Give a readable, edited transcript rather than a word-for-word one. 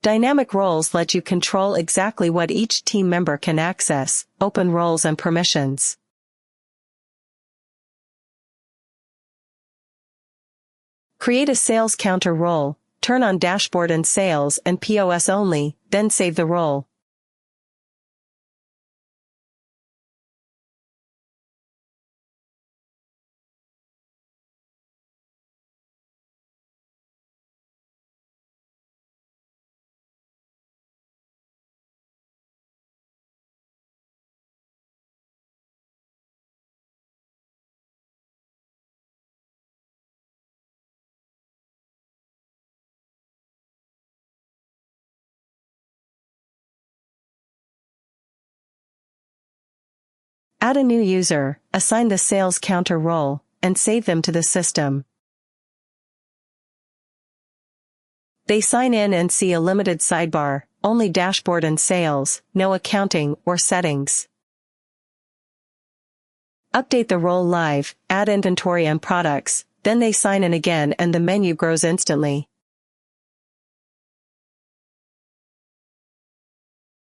Dynamic roles let you control exactly what each team member can access, open roles and permissions. Create a sales counter role, turn on dashboard and sales and POS only, then save the role. Add a new user, assign the sales counter role, and save them to the system. They sign in and see a limited sidebar, only dashboard and sales, no accounting or settings. Update the role live, add inventory and products, then they sign in again and the menu grows instantly.